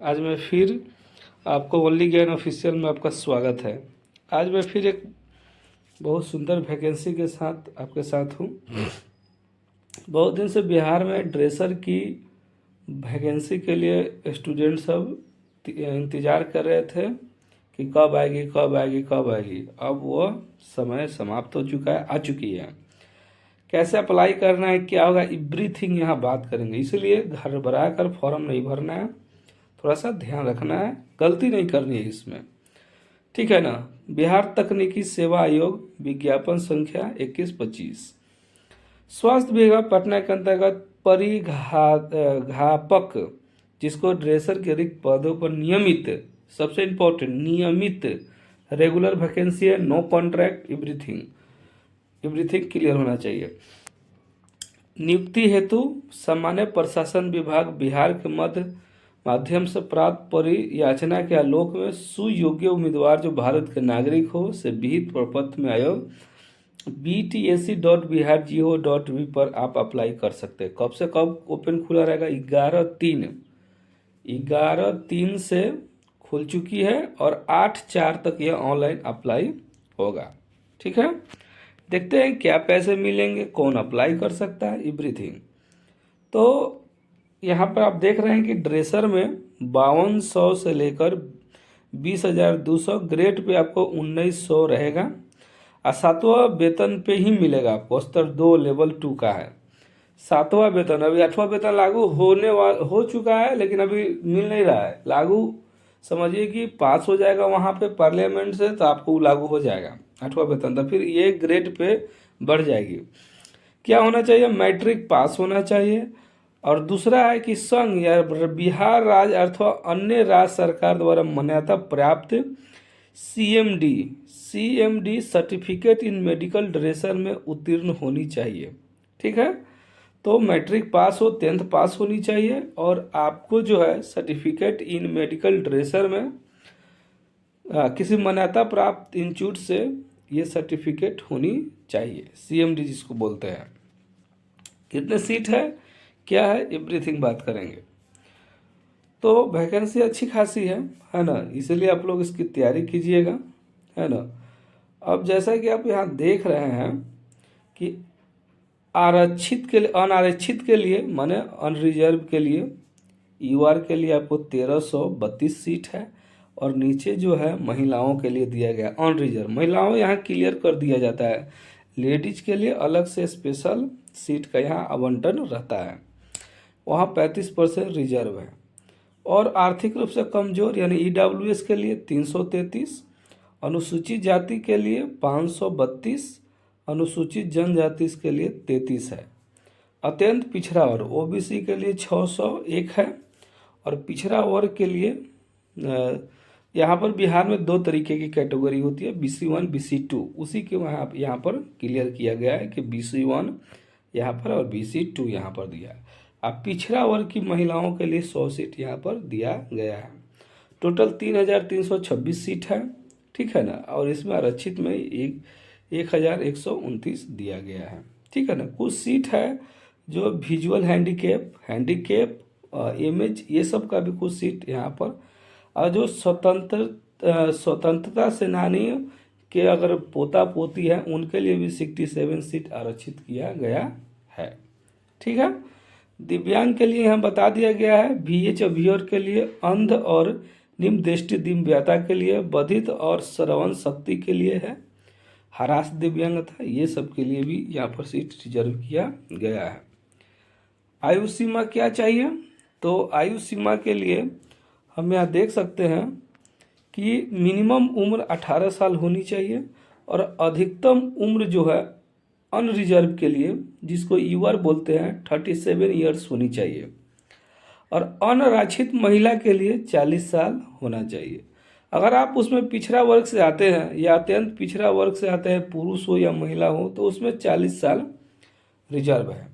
आज मैं फिर आपको ओनली ज्ञान ऑफिशियल में आपका स्वागत है। आज मैं फिर एक बहुत सुंदर वैकेंसी के साथ आपके साथ हूँ। बहुत दिन से बिहार में ड्रेसर की वैकेंसी के लिए स्टूडेंट सब इंतज़ार कर रहे थे कि कब आएगी कब आएगी कब आएगी। अब वो समय समाप्त हो चुका है, आ चुकी है। कैसे अप्लाई करना है, क्या होगा, एवरीथिंग यहाँ बात करेंगे। इसलिए घर भरा कर फॉर्म नहीं भरना है, थोड़ा सा ध्यान रखना है, गलती नहीं करनी है इसमें, ठीक है ना। बिहार तकनीकी सेवा आयोग विज्ञापन संख्या 2125। स्वास्थ्य विभाग पटना के अंतर्गत परिघापक, जिसको ड्रेसर के रिक्त पदों पर नियमित, सबसे इम्पोर्टेंट नियमित रेगुलर वैकेंसी है, no contract, everything everything clear होना चाहिए। नियुक्ति हेतु सामान्य प्रशासन विभाग बिहार के मध्य माध्यम से प्राप्त परियाचना के आलोक में सुयोग्य उम्मीदवार जो भारत के नागरिक हो से विहित प्रपत्र में आयोग btac.bihar.go.v पर आप अप्लाई कर सकते हैं। कब से कब ओपन खुला रहेगा? 11/3 से खुल चुकी है और 8/4 तक यह ऑनलाइन अप्लाई होगा, ठीक है। देखते हैं क्या पैसे मिलेंगे, कौन अप्लाई कर सकता है, एवरीथिंग। तो यहाँ पर आप देख रहे हैं कि ड्रेसर में 5200 से लेकर 20,200, ग्रेड पे आपको 1900 रहेगा और 7वां वेतन पे ही मिलेगा आपको। स्तर 2 लेवल 2 का है 7वां वेतन। अभी 8वां वेतन लागू हो चुका है, लेकिन अभी मिल नहीं रहा है लागू। समझिए कि पास हो जाएगा वहाँ पे पार्लियामेंट से, तो आपको लागू हो जाएगा 8वां वेतन, तो फिर ये ग्रेड पे बढ़ जाएगी। क्या होना चाहिए? मैट्रिक पास होना चाहिए। और दूसरा है कि संघ या बिहार राज्य अथवा अन्य राज्य सरकार द्वारा मान्यता प्राप्त CMD certificate in medical dresser में उत्तीर्ण होनी चाहिए, ठीक है। तो मैट्रिक पास हो, 10th पास होनी चाहिए और आपको जो है सर्टिफिकेट इन मेडिकल ड्रेसर में किसी मान्यता प्राप्त इंस्टीट्यूट से ये सर्टिफिकेट होनी चाहिए, सीएमडी जिसको बोलते हैं। कितने सीट है, क्या है, एवरीथिंग बात करेंगे। तो वैकेंसी अच्छी खासी है ना, इसलिए आप लोग इसकी तैयारी कीजिएगा, है ना। अब जैसा कि आप यहाँ देख रहे हैं कि आरक्षित के लिए, अनारक्षित के लिए माने अनरिजर्व के लिए, यूआर के लिए आपको 1332 सीट है और नीचे जो है महिलाओं के लिए दिया गया अनरिजर्व। महिलाओं यहाँ क्लियर कर दिया जाता है, लेडीज के लिए अलग से स्पेशल सीट का यहाँ आवंटन रहता है, वहाँ 35% रिजर्व है। और आर्थिक रूप से कमजोर यानी ईडब्ल्यूएस के लिए 333, अनुसूचित जाति के लिए 532, अनुसूचित जनजाति के लिए 33 है। अत्यंत पिछड़ा वर्ग ओबीसी के लिए 601 है। और पिछड़ा वर्ग के लिए यहाँ पर बिहार में 2 तरीके की कैटेगरी होती है, BC1 BC2, उसी के वहाँ यहाँ पर क्लियर किया गया है कि BC1 यहाँ पर और BC2 यहाँ पर दिया है। अब पिछड़ा वर्ग की महिलाओं के लिए 100 सीट यहाँ पर दिया गया है। टोटल 3,326 सीट है, ठीक है ना। और इसमें आरक्षित में 1,129 दिया गया है, ठीक है ना। कुछ सीट है जो विजुअल हैंडीकेप इमेज, ये सब का भी कुछ सीट यहाँ पर। और जो स्वतंत्रता सेनानी के अगर पोता पोती है उनके लिए भी 67 सीट आरक्षित किया गया है, ठीक है। दिव्यांग के लिए यहाँ बता दिया गया है, VH अभियोर के लिए, अंध और निम्न दृष्टि दिव्यांगता के लिए, बधिर और श्रवण शक्ति के लिए है, हरास दिव्यांगता, ये सब के लिए भी यहाँ पर सीट रिजर्व किया गया है। आयु सीमा क्या चाहिए? तो आयु सीमा के लिए हम यहाँ देख सकते हैं कि मिनिमम उम्र 18 साल होनी चाहिए और अधिकतम उम्र जो है अनरिजर्व के लिए, जिसको यूआर बोलते हैं, 37 ईयर्स होनी चाहिए। और अनारक्षित महिला के लिए 40 साल होना चाहिए। अगर आप उसमें पिछड़ा वर्ग से आते हैं या अत्यंत पिछड़ा वर्ग से आते हैं, पुरुष हो या महिला हो, तो उसमें 40 साल रिजर्व है।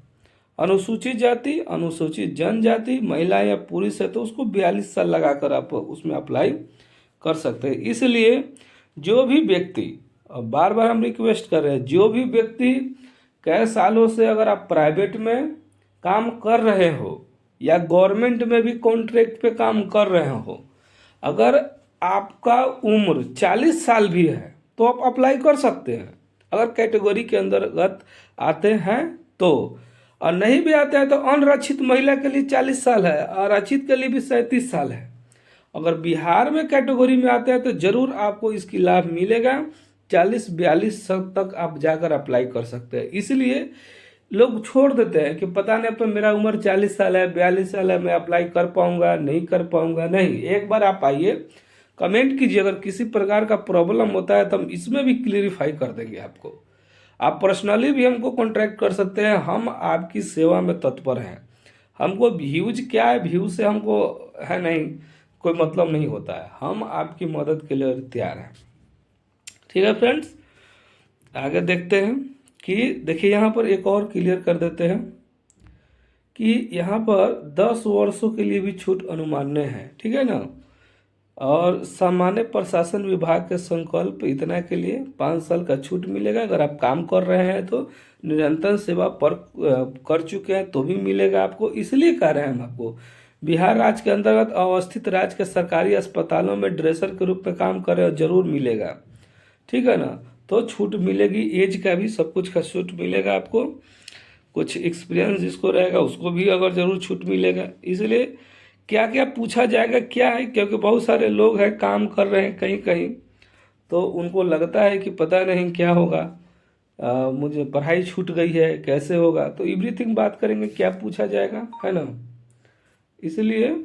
अनुसूचित जाति, अनुसूचित जनजाति, महिला या पुरुष है तो उसको 42 साल लगाकर आप उसमें अप्लाई कर सकते हैं। इसलिए जो भी व्यक्ति, अब बार बार हम रिक्वेस्ट कर रहे हैं, जो भी व्यक्ति कई सालों से अगर आप प्राइवेट में काम कर रहे हो या गवर्नमेंट में भी कॉन्ट्रैक्ट पे काम कर रहे हो, अगर आपका उम्र 40 साल भी है तो आप अप्लाई कर सकते हैं, अगर कैटेगरी के अंतर्गत आते हैं तो। और नहीं भी आते हैं तो अनरक्षित महिला के लिए 40 साल है, आरक्षित के लिए भी 37 साल है। अगर बिहार में कैटेगरी में आते हैं तो जरूर आपको इसकी लाभ मिलेगा। 40-42 साल तक आप जाकर अप्लाई कर सकते हैं। इसलिए लोग छोड़ देते हैं कि पता नहीं, अब तो मेरा उम्र 40 साल है, 42 साल है, मैं अप्लाई कर पाऊंगा नहीं कर पाऊंगा। नहीं, एक बार आप आइए, कमेंट कीजिए, अगर किसी प्रकार का प्रॉब्लम होता है तो हम इसमें भी क्लियरिफाई कर देंगे आपको। आप पर्सनली भी हमको कॉन्टैक्ट कर सकते हैं, हम आपकी सेवा में तत्पर हैं। हमको व्यूज क्या है, व्यू से हमको है नहीं कोई मतलब नहीं होता है, हम आपकी मदद के लिए तैयार हैं। ठीक है फ्रेंड्स, आगे देखते हैं कि देखिए यहाँ पर एक और क्लियर कर देते हैं कि यहाँ पर 10 वर्षों के लिए भी छूट अनुमान्य है। ठीक है ना, और सामान्य प्रशासन विभाग के संकल्प इतना के लिए 5 साल का छूट मिलेगा। अगर आप काम कर रहे हैं तो निरंतर सेवा पर कर चुके हैं तो भी मिलेगा आपको। इसलिए कह रहे हैं हम आपको, बिहार राज्य के अंतर्गत अवस्थित राज्य के सरकारी अस्पतालों में ड्रेसर के रूप में काम कर रहे हो, जरूर मिलेगा। ठीक है ना, तो छूट मिलेगी, एज का भी सब कुछ का छूट मिलेगा आपको। कुछ एक्सपीरियंस जिसको रहेगा उसको भी अगर जरूर छूट मिलेगा। इसलिए क्या क्या पूछा जाएगा क्या है, क्योंकि बहुत सारे लोग हैं काम कर रहे हैं कहीं कहीं, तो उनको लगता है कि पता नहीं क्या होगा, मुझे पढ़ाई छूट गई है कैसे होगा, तो एवरीथिंग बात करेंगे क्या पूछा जाएगा, है ना। इसलिए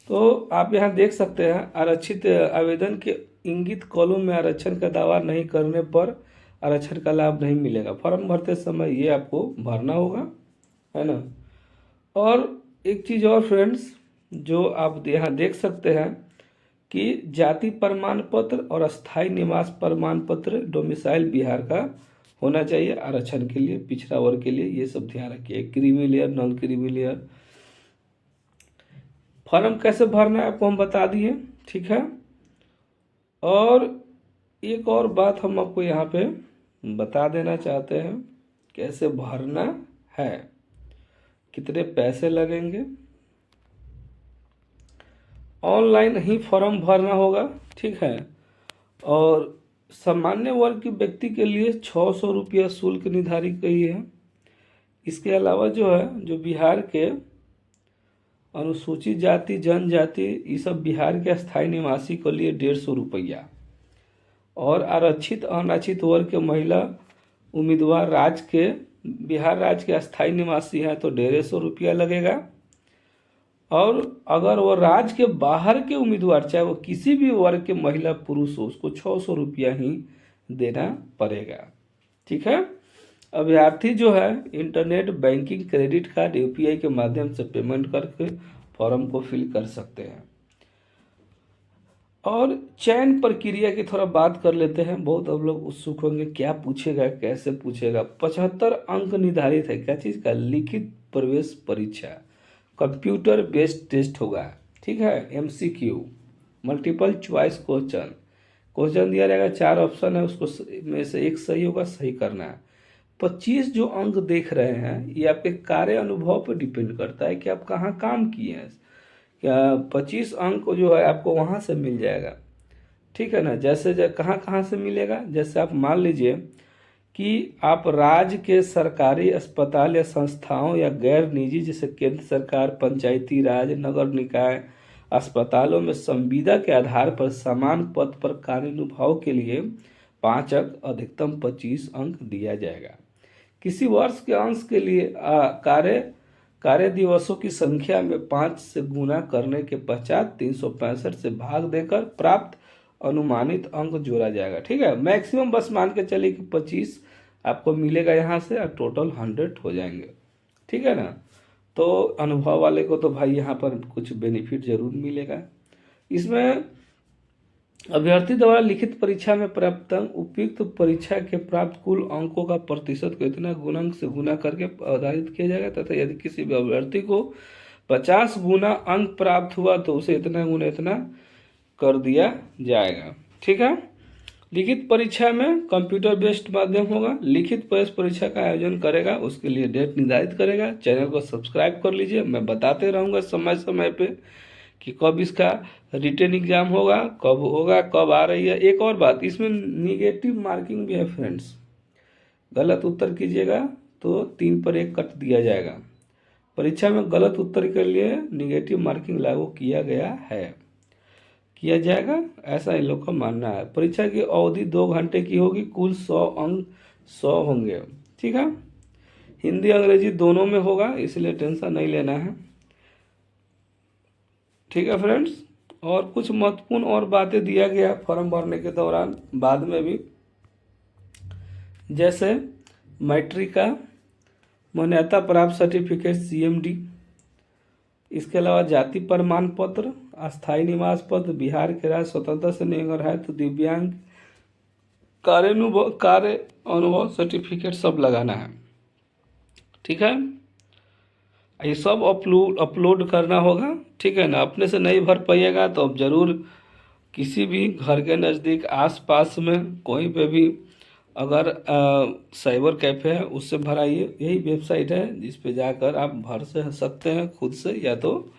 तो आप यहाँ देख सकते हैं, आरक्षित आवेदन के इंगित कॉलम में आरक्षण का दावा नहीं करने पर आरक्षण का लाभ नहीं मिलेगा। फॉर्म भरते समय ये आपको भरना होगा, है ना। और एक चीज़ और फ्रेंड्स, जो आप यहाँ देख सकते हैं कि जाति प्रमाण पत्र और स्थायी निवास प्रमाण पत्र डोमिसाइल बिहार का होना चाहिए आरक्षण के लिए, पिछड़ा वर्ग के लिए। ये सब ध्यान रखिए। Creamy layer, non creamy layer. Form कैसे भरना है आपको हम बता दिए, ठीक है। और एक और बात हम आपको यहाँ पे बता देना चाहते हैं, कैसे भरना है, कितने पैसे लगेंगे। ऑनलाइन ही फॉर्म भरना होगा, ठीक है। और सामान्य वर्ग के व्यक्ति के लिए 600 रुपया शुल्क निर्धारित की है। इसके अलावा जो है, जो बिहार के अनुसूचित जाति जनजाति, ये सब बिहार के स्थायी निवासी के लिए 150 रुपया, और आरक्षित अनारक्षित वर्ग के महिला उम्मीदवार राज्य के, बिहार राज्य के स्थायी निवासी हैं तो 150 रुपया लगेगा। और अगर वो राज्य के बाहर के उम्मीदवार, चाहे वो किसी भी वर्ग के महिला पुरुष हो, उसको 600 रुपया ही देना पड़ेगा, ठीक है। अभ्यर्थी जो है internet banking, credit card, UPI के माध्यम से पेमेंट करके फॉर्म को फिल कर सकते हैं। और चयन प्रक्रिया की थोड़ा बात कर लेते हैं। बहुत अब लोग उत्सुक होंगे क्या पूछेगा कैसे पूछेगा। 75 अंक निर्धारित है, क्या चीज़ का, लिखित प्रवेश परीक्षा, कंप्यूटर बेस्ड टेस्ट होगा, ठीक है। एमसीक्यू, मल्टीपल चॉइस क्वेश्चन दिया रहेगा, 4 ऑप्शन है, उसको में से एक सही होगा, सही करना है। 25 जो अंक देख रहे हैं ये आपके कार्य अनुभव पर डिपेंड करता है कि आप कहाँ काम किए हैं। क्या 25 अंक जो है आपको वहाँ से मिल जाएगा, ठीक है ना। जैसे कहाँ कहाँ से मिलेगा, जैसे आप मान लीजिए कि आप राज्य के सरकारी अस्पताल या संस्थाओं या गैर निजी, जैसे केंद्र सरकार, पंचायती राज, नगर निकाय अस्पतालों में संविदा के आधार पर समान पद पर कार्यानुभव के लिए 5 अंक, अधिकतम 25 अंक दिया जाएगा। किसी वर्ष के अंश के लिए कार्य दिवसों की संख्या में 5 से गुना करने के पश्चात 365 से भाग देकर प्राप्त अनुमानित अंक जोड़ा जाएगा, ठीक है। मैक्सिमम बस मान के चलिए कि 25 आपको मिलेगा यहाँ से, और टोटल 100 हो जाएंगे, ठीक है ना। तो अनुभव वाले को तो भाई यहाँ पर कुछ बेनिफिट जरूर मिलेगा। इसमें अभ्यर्थी द्वारा लिखित परीक्षा में प्राप्त अंक उपयुक्त परीक्षा के प्राप्त कुल अंकों का प्रतिशत को इतना गुणांक से गुना करके आधारित किया जाएगा, तथा यदि किसी भी अभ्यर्थी को 50 गुना अंक प्राप्त हुआ तो उसे इतना गुना इतना कर दिया जाएगा, ठीक है। लिखित परीक्षा में कंप्यूटर बेस्ड माध्यम होगा। लिखित परीक्षा का आयोजन करेगा, उसके लिए डेट निर्धारित करेगा। चैनल को सब्सक्राइब कर लीजिए, मैं बताते रहूँगा समय समय पे कि कब इसका रिटन एग्जाम होगा, कब आ रही है। एक और बात, इसमें निगेटिव मार्किंग भी है फ्रेंड्स। गलत उत्तर कीजिएगा तो 3 पर 1 कट दिया जाएगा। परीक्षा में गलत उत्तर के लिए निगेटिव मार्किंग लागू किया जाएगा, ऐसा इन लोग का मानना है। परीक्षा की अवधि 2 घंटे की होगी, कुल 100 अंक 100 होंगे। ठीक है, हिंदी अंग्रेजी दोनों में होगा, इसलिए टेंशन नहीं लेना है। ठीक है फ्रेंड्स, और कुछ महत्वपूर्ण और बातें दिया गया फॉर्म भरने के दौरान बाद में भी, जैसे मैट्रिक का मान्यता प्राप्त सर्टिफिकेट CMD, इसके अलावा जाति प्रमाण पत्र, अस्थायी निवास पत्र, बिहार के राज्य स्वतंत्रता सेनानी है तो दिव्यांग कार्य अनुभव सर्टिफिकेट सब लगाना है। ठीक है, ये सब अपलोड करना होगा। ठीक है ना, अपने से नहीं भर पाइएगा तो अब ज़रूर किसी भी घर के नज़दीक आसपास में कोई पे भी अगर साइबर कैफ़े है उससे भराइए। यही वेबसाइट है जिस पे जाकर आप भर से सकते हैं खुद से, या तो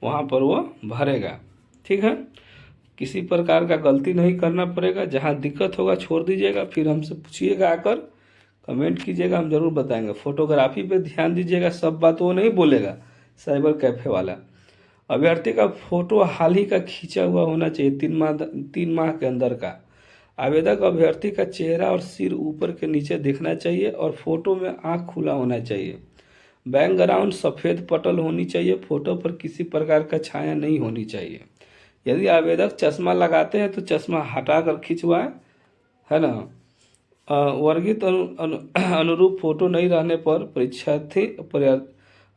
वहाँ पर वो भरेगा। ठीक है, किसी प्रकार का गलती नहीं करना पड़ेगा। जहाँ दिक्कत होगा छोड़ दीजिएगा, फिर हमसे पूछिएगा, आकर कमेंट कीजिएगा, हम ज़रूर बताएंगे। फोटोग्राफी पे ध्यान दीजिएगा, सब बात वो नहीं बोलेगा साइबर कैफ़े वाला। अभ्यर्थी का फोटो हाल ही का खींचा हुआ होना चाहिए, 3 माह के अंदर का। आवेदक अभ्यर्थी का चेहरा और सिर ऊपर के नीचे दिखना चाहिए और फोटो में आँख खुला होना चाहिए। बैकग्राउंड सफ़ेद पटल होनी चाहिए, फोटो पर किसी प्रकार का छाया नहीं होनी चाहिए। यदि आवेदक चश्मा लगाते हैं तो चश्मा हटाकर खिंचवाएं, है ना। वर्गित अनुरूप फोटो नहीं रहने पर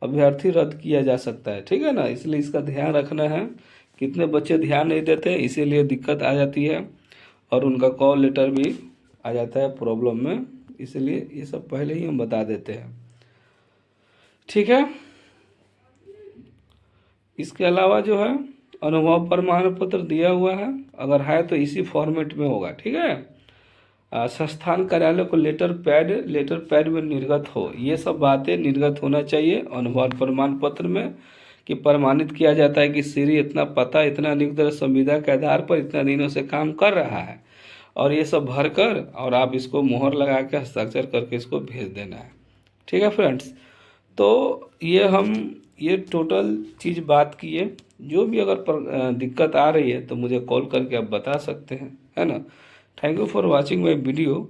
अभ्यर्थी रद्द किया जा सकता है। ठीक है ना, इसलिए इसका ध्यान रखना है। कितने बच्चे ध्यान नहीं देते हैं, इसीलिए दिक्कत आ जाती है और उनका कॉल लेटर भी आ जाता है प्रॉब्लम में, इसलिए ये सब पहले ही हम बता देते हैं। ठीक है, इसके अलावा जो है अनुभव प्रमाण पत्र दिया हुआ है, अगर है तो इसी फॉर्मेट में होगा। ठीक है, संस्थान कार्यालय को लेटर पैड में निर्गत हो, ये सब बातें निर्गत होना चाहिए अनुभव प्रमाण पत्र में, कि प्रमाणित किया जाता है कि श्री इतना पता इतना नियुक्त संविदा के आधार पर इतना दिनों से काम कर रहा है, और ये सब भरकर और आप इसको मोहर लगा के हस्ताक्षर करके इसको भेज देना है। ठीक है फ्रेंड्स, तो ये टोटल चीज़ बात की है। जो भी अगर दिक्कत आ रही है तो मुझे कॉल करके आप बता सकते हैं, है ना। Thank you for watching my video,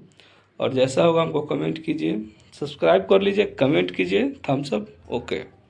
और जैसा होगा हमको कमेंट कीजिए, सब्सक्राइब कर लीजिए, कमेंट कीजिए, थम्स अप। ओके।